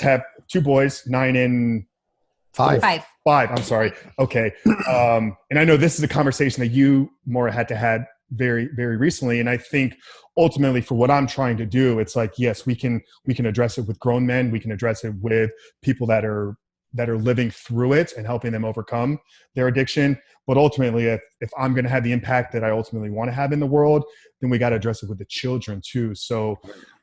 have two boys, 9 and Five. Five. I'm sorry. Okay. And I know this is a conversation that you, Maura, had very, very recently. And I think ultimately for what I'm trying to do, it's like, yes, we can address it with grown men. We can address it with people that are living through it and helping them overcome their addiction. But ultimately, if I'm going to have the impact that I ultimately want to have in the world, then we got to address it with the children too. So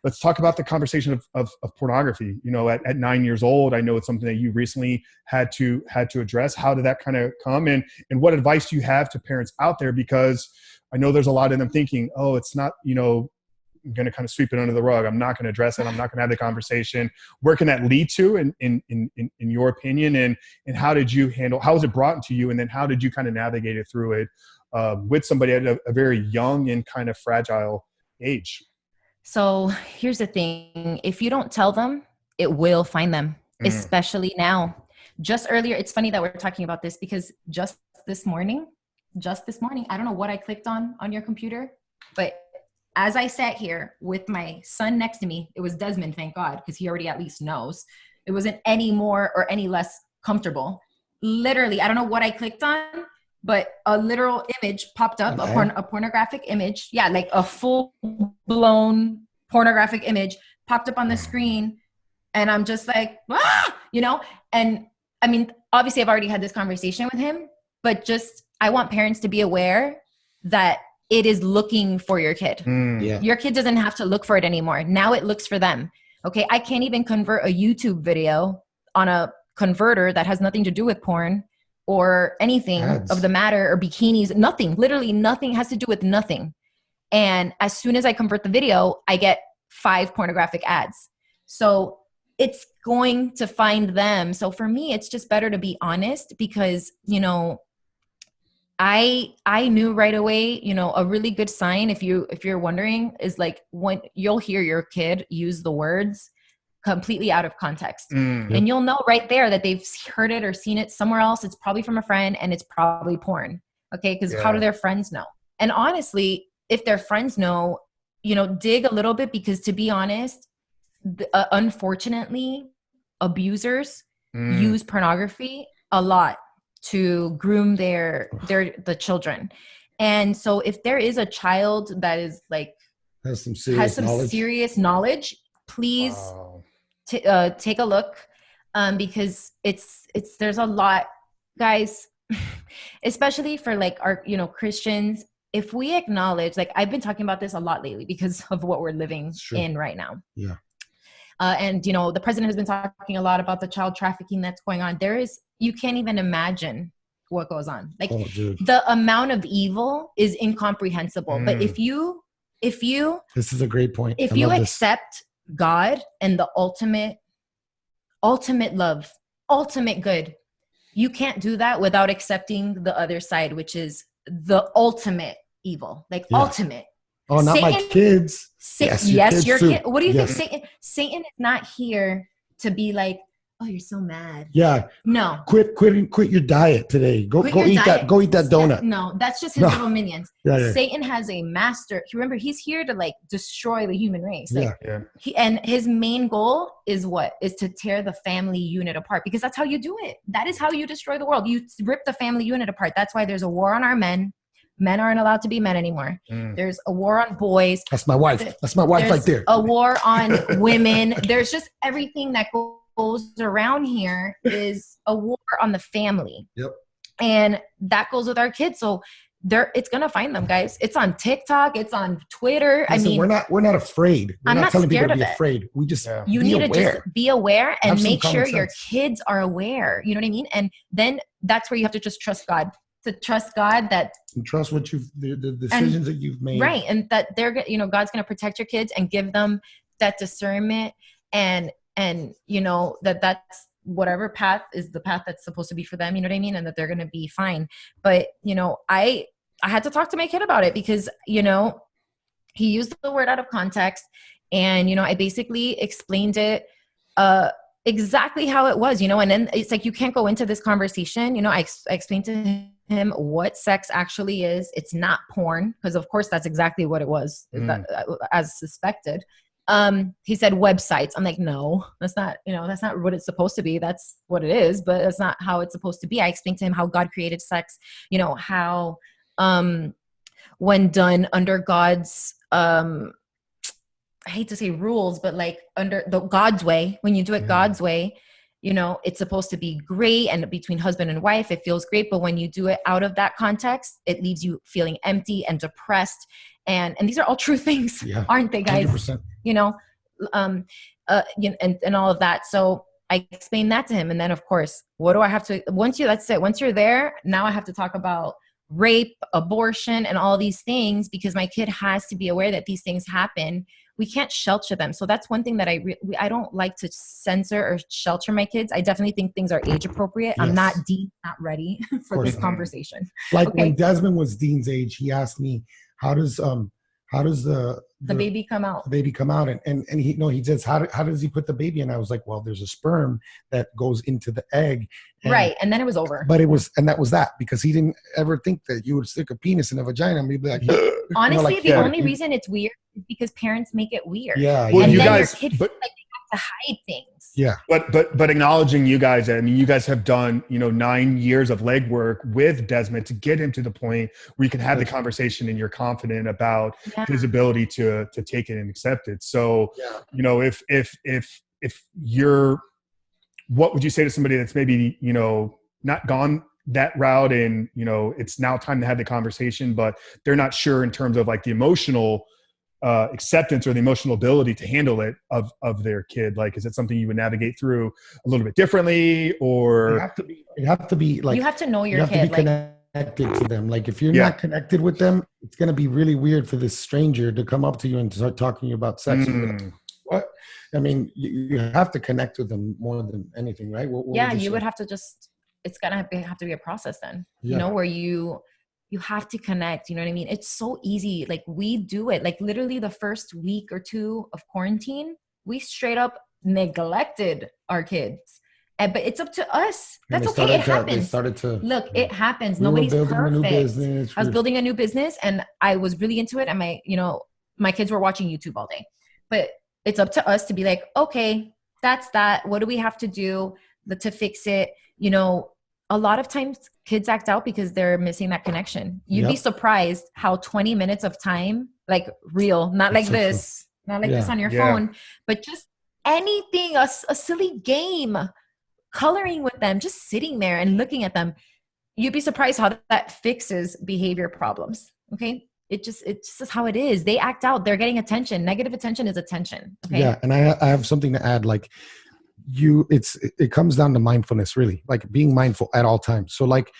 let's talk about the conversation of pornography. You know, at 9 years old, I know it's something that you recently had to address. How did that kind of come? And what advice do you have to parents out there? Because I know there's a lot of them thinking, oh, it's not, you know, I'm going to kind of sweep it under the rug. I'm not going to address it. I'm not going to have the conversation. Where can that lead to in your opinion? And how did you handle, how was it brought to you? And then how did you kind of navigate it through it with somebody at a very young and kind of fragile age? So here's the thing. If you don't tell them, it will find them, especially now. Just earlier, it's funny that we're talking about this because just this morning, I don't know what I clicked on your computer, but as I sat here with my son next to me, it was Desmond, thank God, because he already at least knows. It wasn't any more or any less comfortable. Literally, I don't know what I clicked on, but a literal image popped up, a pornographic image. Yeah, like a full-blown pornographic image popped up on the screen. And I'm just like, you know? And I mean, obviously I've already had this conversation with him, but just, I want parents to be aware that it is looking for your kid. Yeah. Your kid doesn't have to look for it anymore. Now it looks for them. Okay. I can't even convert a YouTube video on a converter that has nothing to do with porn or anything of the matter or bikinis, nothing, literally nothing has to do with nothing. And as soon as I convert the video, I get 5 pornographic ads. So it's going to find them. So for me, it's just better to be honest because, you know, I knew right away, you know, a really good sign if you're wondering is like when you'll hear your kid use the words completely out of context. And you'll know right there that they've heard it or seen it somewhere else. It's probably from a friend and it's probably porn. Okay. Because how do their friends know? And honestly, if their friends know, you know, dig a little bit because to be honest, unfortunately, abusers use pornography a lot to groom the children. And so if there is a child that is like has some serious knowledge, please take a look because it's there's a lot, guys, especially for like our, you know, Christians. If we acknowledge, like I've been talking about this a lot lately because of what we're living in right now. Yeah. And, you know, the president has been talking a lot about the child trafficking that's going on. You can't even imagine what goes on. Like the amount of evil is incomprehensible. But if you, this is a great point. If you accept God and the ultimate love, ultimate good, you can't do that without accepting the other side, which is the ultimate evil, like ultimate. Oh, not Satan, my kids. Yes, your kid. What do you think? Satan is not here to be like, oh, you're so mad. Yeah. No. Quit your diet today. Go eat that donut. No, that's just his little minions. Satan has a master. Remember, he's here to like destroy the human race. Like, and his main goal is what? Is to tear the family unit apart because that's how you do it. That is how you destroy the world. You rip the family unit apart. That's why there's a war on our men. Men aren't allowed to be men anymore. There's a war on boys. That's my wife. That's my wife right there. A war on women. There's just everything that goes around here is a war on the family. Yep. And that goes with our kids. So it's going to find them, guys. It's on TikTok. It's on Twitter. Listen, I mean, we're not afraid. I'm not telling people scared to be afraid. We just you need to just be aware and make sure your kids are aware. You know what I mean? And then that's where you have to just trust God. To trust God and trust what the decisions that you've made. Right. And that God's going to protect your kids and give them that discernment and you know, that's whatever path is the path that's supposed to be for them, you know what I mean? And that they're going to be fine. But, you know, I had to talk to my kid about it because, you know, he used the word out of context and, you know, I basically explained it, exactly how it was, you know, and then it's like, you can't go into this conversation. You know, I explained to him what sex actually is. It's not porn. Because of course that's exactly what it was, as suspected. He said websites. I'm like, no, that's not, that's not what it's supposed to be. That's what it is, but that's not how it's supposed to be. I explained to him how God created sex, how, when done under God's, I hate to say rules, but like under the God's way, when you do it God's way, it's supposed to be great. And between husband and wife, it feels great. But when you do it out of that context, it leaves you feeling empty and depressed. And these are all true things, aren't they, guys? 100%. And all of that. So I explained that to him. And then of course, what do I have to, once you're there, now I have to talk about rape, abortion, and all these things, because my kid has to be aware that these things happen. We can't shelter them. So that's one thing that I don't like to censor or shelter my kids. I definitely think things are age appropriate. Yes. I'm not ready for this conversation. Like when Desmond was Dean's age, he asked me, how does the baby come out? The baby come out, and he says, how does he put the baby in? I was like, well, there's a sperm that goes into the egg, right, and then it was over. But that was that, because he didn't ever think that you would stick a penis in a vagina and be like, honestly, the only reason it's weird is because parents make it weird. Yeah, well, and you then guys, your kid feels like they have to hide things. Yeah, but acknowledging you guys, I mean, you guys have done 9 years of legwork with Desmond to get him to the point where you can have the conversation and you're confident about his ability to take it and accept it. So if you're, what would you say to somebody that's maybe not gone that route, and it's now time to have the conversation, but they're not sure in terms of like the emotional acceptance or the emotional ability to handle it of their kid? Like, is it something you would navigate through a little bit differently, or you have to be like, you have to know your you have kid, to be connected to them. Like if you're not connected with them, it's going to be really weird for this stranger to come up to you and start talking to you about sex. What? I mean, you have to connect with them more than anything, right? What you would have to it's gonna have to be a process then, where you have to connect. You know what I mean? It's so easy. Like we do it. Like literally the first week or two of quarantine, we straight up neglected our kids. But it's up to us. That's okay. It happens. Look, it happens. Nobody's perfect. I was building a new business and I was really into it. And my kids were watching YouTube all day. But it's up to us to be like, okay, that's that. What do we have to do to fix it? A lot of times kids act out because they're missing that connection. You'd be surprised how 20 minutes of time, like real, not like this, not like this on your phone, but just anything, a silly game, coloring with them, just sitting there and looking at them. You'd be surprised how that fixes behavior problems. Okay. It's just how it is. They act out. They're getting attention. Negative attention is attention. Okay? Yeah. And I have something to add. Like it comes down to mindfulness, really, like being mindful at all times. So like